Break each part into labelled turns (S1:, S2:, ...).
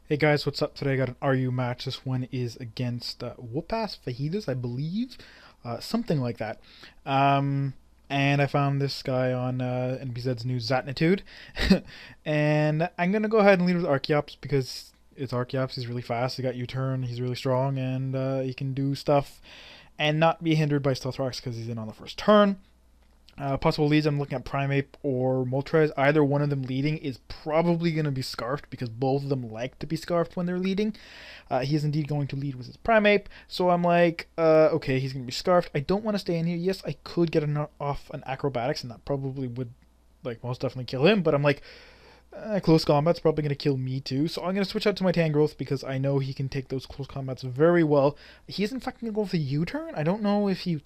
S1: Hey guys, what's up? Today I got an RU match. This one is against Whupassfajitas, I believe, something like that. Um, and I found this guy on NBZ's new Xat Nitude, and I'm gonna go ahead and lead with Archeops because it's Archeops. He's really fast. He got U-turn. He's really strong, and he can do stuff and not be hindered by Stealth Rocks because he's in on the first turn. Possible leads, I'm looking at Primeape or Moltres. Either one of them leading is probably going to be Scarfed because both of them like to be Scarfed when they're leading. He is indeed going to lead with his Primeape, so I'm like, okay, he's going to be Scarfed. I don't want to stay in here. Yes, I could get off an Acrobatics, and that probably would, like, most definitely kill him, but I'm like, close combat's probably going to kill me too, so I'm going to switch out to my Tangrowth because I know he can take those close combats very well. He is in fact going to go with a U-turn. I don't know if he,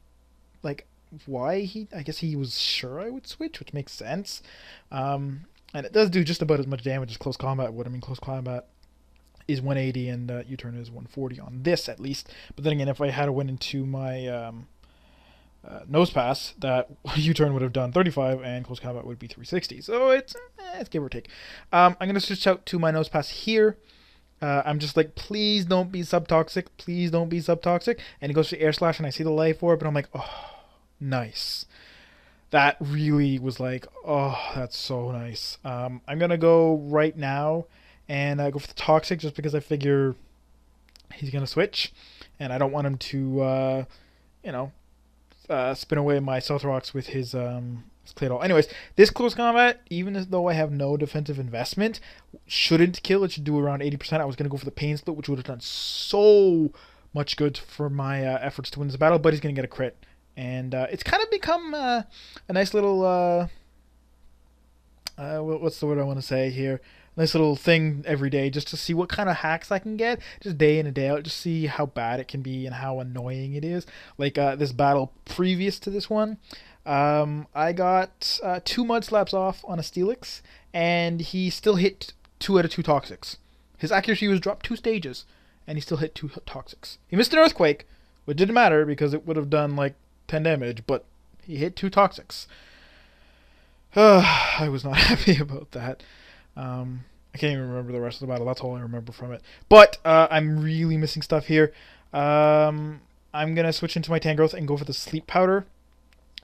S1: like, why he, I guess he was sure I would switch, which makes sense. And it does do just about as much damage as close combat would. I mean, close combat is 180 and U-turn is 140 on this at least. But then again, if I had to went into my nose pass, that U-turn would have done 35 and close combat would be 360. So it's give or take. I'm gonna switch out to my nose pass here. I'm just like, please don't be subtoxic. Please don't be subtoxic. And he goes to air slash, and I see the life orb, but I'm like, oh, nice. That really was like, oh, that's so nice. I'm gonna go right now and go for the toxic just because I figure he's gonna switch, and I don't want him to, you know, spin away my Stealth Rocks with his Claydol. Anyways, this close combat, even as though I have no defensive investment, shouldn't kill. It should do around 80%. I was gonna go for the Pain Split, which would have done so much good for my efforts to win this battle, but he's gonna get a crit. And it's kind of become a nice little what's the word I want to say here? Nice little thing every day, just to see what kind of hacks I can get, just day in and day out, just see how bad it can be and how annoying it is. Like this battle previous to this one, I got 2 mud slaps off on a Steelix, and he still hit 2 out of 2 toxics. His accuracy was dropped 2 stages, and he still hit 2 toxics. He missed an earthquake, which didn't matter because it would have done like 10 damage, but he hit 2 toxics. I was not happy about that. I can't even remember the rest of the battle. That's all I remember from it. But I'm really missing stuff here. I'm going to switch into my Tangrowth and go for the Sleep Powder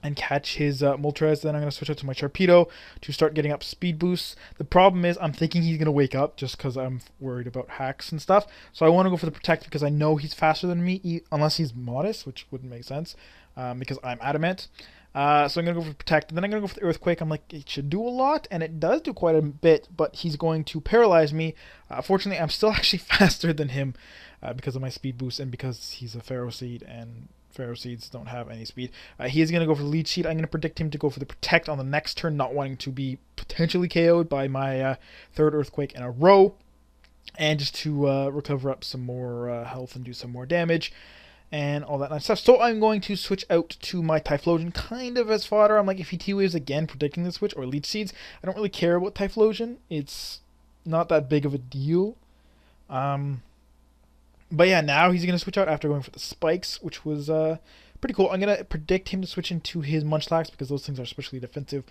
S1: and catch his Moltres. Then I'm going to switch out to my Sharpedo to start getting up speed boosts. The problem is I'm thinking he's going to wake up just because I'm worried about hacks and stuff. So I want to go for the Protect because I know he's faster than me, unless he's Modest, which wouldn't make sense because I'm Adamant. So I'm going to go for Protect. And then I'm going to go for the Earthquake. I'm like, it should do a lot, and it does do quite a bit, but he's going to paralyze me. Fortunately, I'm still actually faster than him because of my speed boost and because he's a Pharaoh Seed, and Pharaoh Seeds don't have any speed. He is going to go for the Lead Sheet. I'm going to predict him to go for the Protect on the next turn, not wanting to be potentially KO'd by my third Earthquake in a row, and just to recover up some more health and do some more damage and all that nice stuff. So I'm going to switch out to my Typhlosion kind of as fodder. I'm like, if he T-Waves again, predicting the switch, or Leech Seeds, I don't really care about Typhlosion. It's not that big of a deal. But yeah, now he's going to switch out after going for the Spikes, which was pretty cool. I'm going to predict him to switch into his Munchlax because those things are especially defensive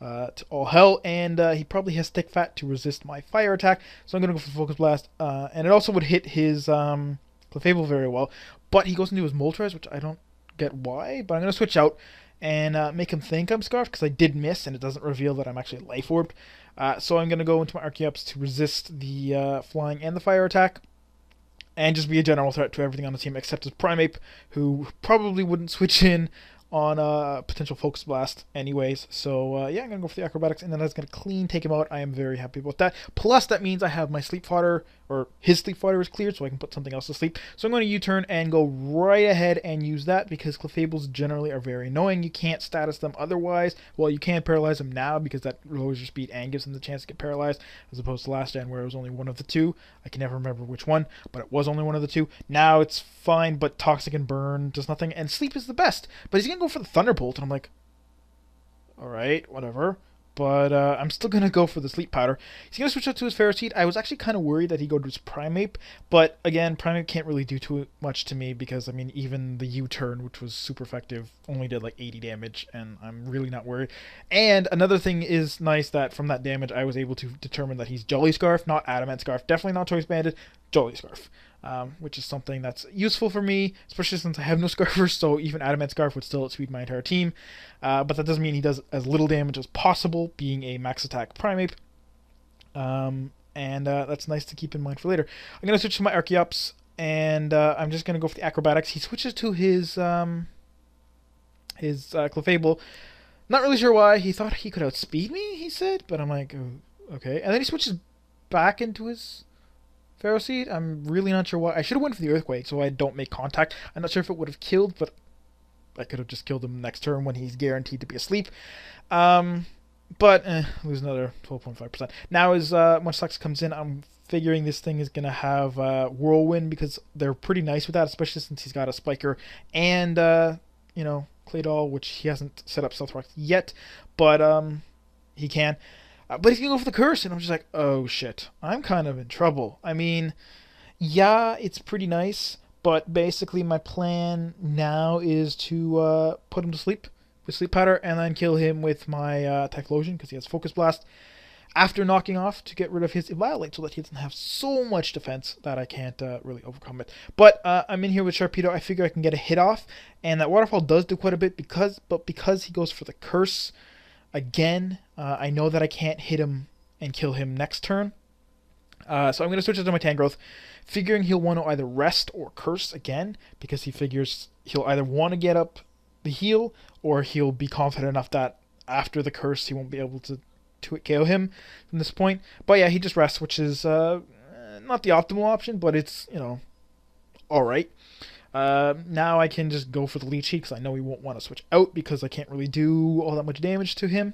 S1: to all hell. And he probably has Stick Fat to resist my fire attack. So I'm going to go for the Focus Blast. And it also would hit his Clefable very well. But he goes into his Moltres, which I don't get why. But I'm going to switch out and make him think I'm Scarfed because I did miss, and it doesn't reveal that I'm actually Life Orbed. So I'm going to go into my Archeops to resist the Flying and the Fire attack, and just be a general threat to everything on the team except his Primeape, who probably wouldn't switch in on a potential Focus Blast anyways. So yeah, I'm going to go for the Acrobatics, and then that's going to clean take him out. I am very happy about that. Plus, that means I have my Sleep Fodder, or his Sleep Fodder is cleared, so I can put something else to sleep. So I'm going to U-turn and go right ahead and use that, because Clefables generally are very annoying. You can't status them otherwise. Well, you can paralyze them now, because that lowers your speed and gives them the chance to get paralyzed, as opposed to last gen, where it was only one of the two. I can never remember which one, but it was only one of the two. Now it's fine, but Toxic and Burn does nothing, and Sleep is the best. But he's going to go for the Thunderbolt, and I'm like, alright, whatever. But I'm still going to go for the Sleep Powder. He's going to switch out to his Ferroseed. I was actually kind of worried that he'd go to his Primeape. But again, Primeape can't really do too much to me because, I mean, even the U-turn, which was super effective, only did like 80 damage. And I'm really not worried. And another thing is nice that from that damage, I was able to determine that he's Jolly Scarf, not Adamant Scarf. Definitely not Choice Banded, Jolly Scarf. Which is something that's useful for me, especially since I have no Scarfers, so even Adamant Scarf would still outspeed my entire team. But that doesn't mean he does as little damage as possible, being a max attack Primeape. And that's nice to keep in mind for later. I'm going to switch to my Archeops, and I'm just going to go for the Acrobatics. He switches to his Clefable. Not really sure why. He thought he could outspeed me, he said, but I'm like, oh, okay. And then he switches back into his Ferroseed. I'm really not sure why. I should have went for the Earthquake so I don't make contact. I'm not sure if it would have killed, but I could have just killed him next turn when he's guaranteed to be asleep. But lose another 12.5%. Now as Munchlax comes in, I'm figuring this thing is going to have Whirlwind because they're pretty nice with that, especially since he's got a Spiker and, you know, Claydol, which he hasn't set up Stealth Rock yet, but he can. But he's going to go for the Curse, and I'm just like, oh shit, I'm kind of in trouble. I mean, yeah, it's pretty nice, but basically my plan now is to put him to sleep with Sleep Powder and then kill him with my Typhlosion because he has Focus Blast after knocking off to get rid of his Eviolite so that he doesn't have so much defense that I can't really overcome it. But I'm in here with Sharpedo. I figure I can get a hit off, and that Waterfall does do quite a bit because he goes for the Curse. Again, I know that I can't hit him and kill him next turn. So I'm going to switch it to my Tangrowth, figuring he'll want to either rest or Curse again, because he figures he'll either want to get up the heal, or he'll be confident enough that after the Curse he won't be able to KO him from this point. But yeah, he just rests, which is not the optimal option, but it's, you know, alright. Now I can just go for the Leech Seed because I know he won't want to switch out because I can't really do all that much damage to him.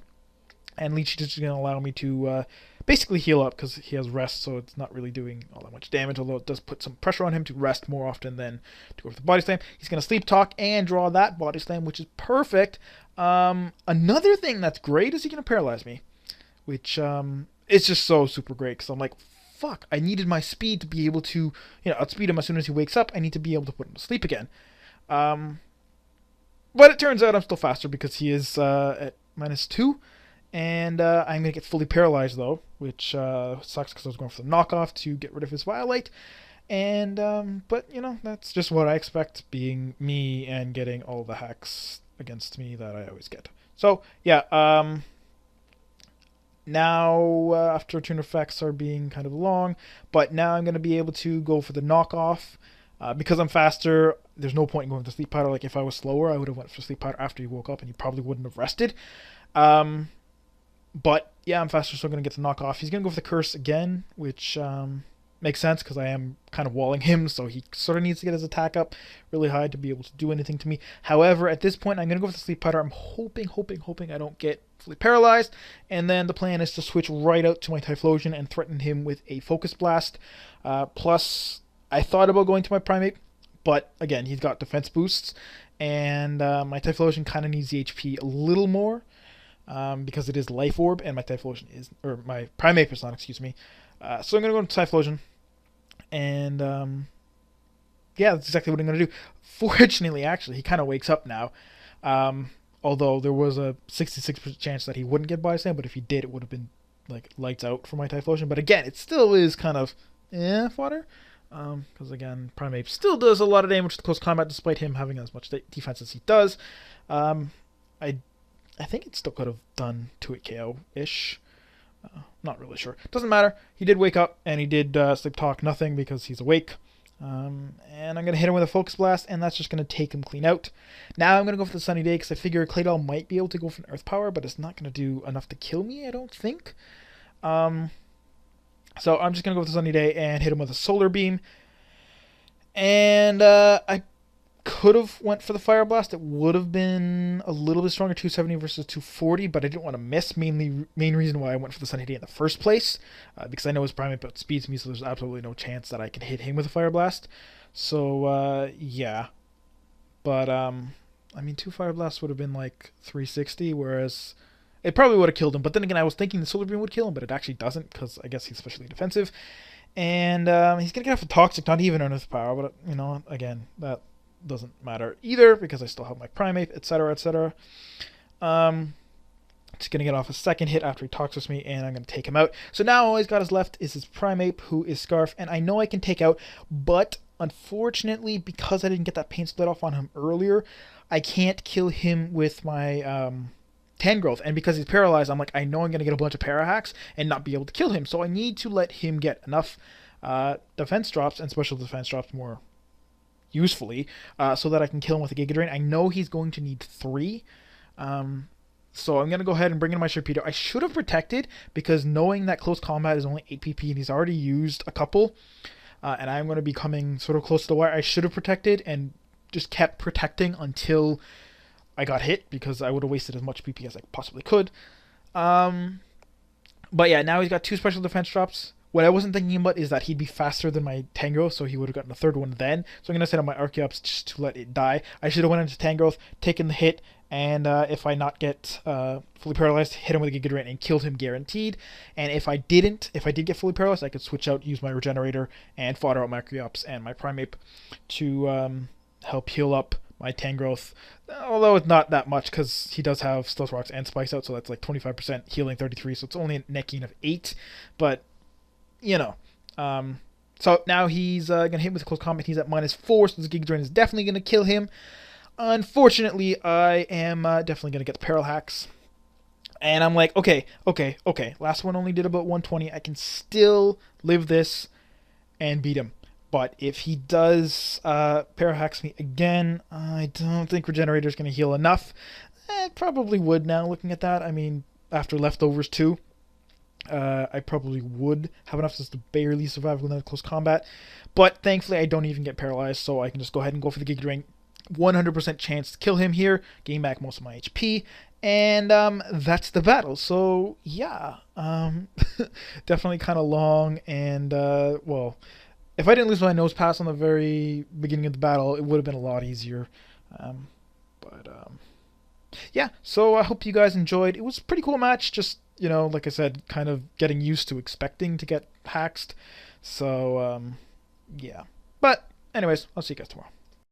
S1: And Leech Seed is just going to allow me to basically heal up because he has rest, so it's not really doing all that much damage, although it does put some pressure on him to rest more often than to go for the Body Slam. He's going to Sleep Talk and draw that Body Slam, which is perfect. Another thing that's great is he going to Paralyze me, which it's just so super great because I'm like, fuck, I needed my speed to be able to, you know, outspeed him as soon as he wakes up. I need to be able to put him to sleep again. But it turns out I'm still faster because he is at -2. And I'm going to get fully paralyzed, though, which sucks because I was going for the knockoff to get rid of his Violite. And, but, you know, that's just what I expect, being me and getting all the hacks against me that I always get. So, yeah, now, after turn effects are being kind of long, but now I'm going to be able to go for the knockoff. Because I'm faster, there's no point in going for Sleep Powder. Like, if I was slower, I would have went for Sleep Powder after he woke up, and he probably wouldn't have rested. But, yeah, I'm faster, so I'm going to get the knockoff. He's going to go for the Curse again, which makes sense, because I am kind of walling him, so he sort of needs to get his attack up really high to be able to do anything to me. However, at this point, I'm going to go for the Sleep Powder. I'm hoping I don't get fully paralyzed, and then the plan is to switch right out to my Typhlosion and threaten him with a Focus Blast. Plus, I thought about going to my Primeape, but again, he's got defense boosts, and my Typhlosion kind of needs the HP a little more, because it is Life Orb, and my Typhlosion is, or my Primeape is not, excuse me. So I'm going to go into Typhlosion, and yeah, that's exactly what I'm going to do. Fortunately, actually, he kind of wakes up now, although there was a 66% chance that he wouldn't get Body Slam, but if he did, it would have been like lights out for my Typhlosion. But again, it still is kind of fodder, because again, Primeape still does a lot of damage to close combat despite him having as much defense as he does. I think it still could have done 2-hit KO-ish. Not really sure. Doesn't matter. He did wake up, and he did Sleep Talk nothing because he's awake. And I'm going to hit him with a Focus Blast, and that's just going to take him clean out. Now I'm going to go for the Sunny Day, because I figure Claydol might be able to go for an Earth Power, but it's not going to do enough to kill me, I don't think. So I'm just going to go with the Sunny Day and hit him with a Solar Beam. And I could have went for the Fire Blast. It would have been a little bit stronger, 270 versus 240, but I didn't want to miss. Main reason why I went for the Sunny Day in the first place, because I know his Primeape outspeeds me, so there's absolutely no chance that I can hit him with a Fire Blast. So yeah, but I mean, 2 Fire Blasts would have been like 360, whereas It probably would have killed him, but then again, I was thinking the Solar Beam would kill him, but it actually doesn't, because I guess he's especially defensive. And he's going to get off a Toxic, not even Earnest Power, but, you know, again, that doesn't matter either, because I still have my Primate, etc., etc. Just going to get off a second hit after he Toxics me, and I'm going to take him out. So now all he's got is left is his Primate, who is Scarf, and I know I can take out, but unfortunately, because I didn't get that Pain Split off on him earlier, I can't kill him with my Tangrowth, and because he's paralyzed, I'm like, I know I'm going to get a bunch of para hacks and not be able to kill him, so I need to let him get enough defense drops and special defense drops more usefully, so that I can kill him with a Giga Drain. I know he's going to need 3, so I'm going to go ahead and bring in my Sharpedo. I should have protected, because knowing that close combat is only 8 PP and he's already used a couple, and I'm going to be coming sort of close to the wire, I should have protected and just kept protecting until I got hit, because I would have wasted as much PP as I possibly could. But yeah, now he's got 2 special defense drops. What I wasn't thinking about is that he'd be faster than my Tangrowth, so he would have gotten a 3rd one then. So I'm going to set up my Archeops just to let it die. I should have went into Tangrowth, taken the hit, and if I not get fully paralyzed, hit him with a Giga Drain and killed him guaranteed. And if I did get fully paralyzed, I could switch out, use my Regenerator, and fodder out my Archeops and my Primate to help heal up my Tangrowth, although it's not that much, because he does have Stealth Rocks and Spice Out, so that's like 25% healing, 33, so it's only a net gain of 8, but, you know. So now he's going to hit with close combat. He's at -4, so this Giga Drain is definitely going to kill him. Unfortunately, I am definitely going to get the Peril Hacks. And I'm like, okay. Last one only did about 120. I can still live this and beat him. But if he does Parahacks me again, I don't think Regenerator's going to heal enough. It probably would now, looking at that. I mean, after Leftovers too, I probably would have enough just to barely survive within close combat. But thankfully, I don't even get paralyzed, so I can just go ahead and go for the Giga Drain. 100% chance to kill him here, gain back most of my HP, and that's the battle. So yeah, definitely kind of long, and well, if I didn't lose my nose pass on the very beginning of the battle, it would have been a lot easier. Yeah, so I hope you guys enjoyed. It was a pretty cool match, just, you know, like I said, kind of getting used to expecting to get haxed. So, yeah. But anyways, I'll see you guys tomorrow.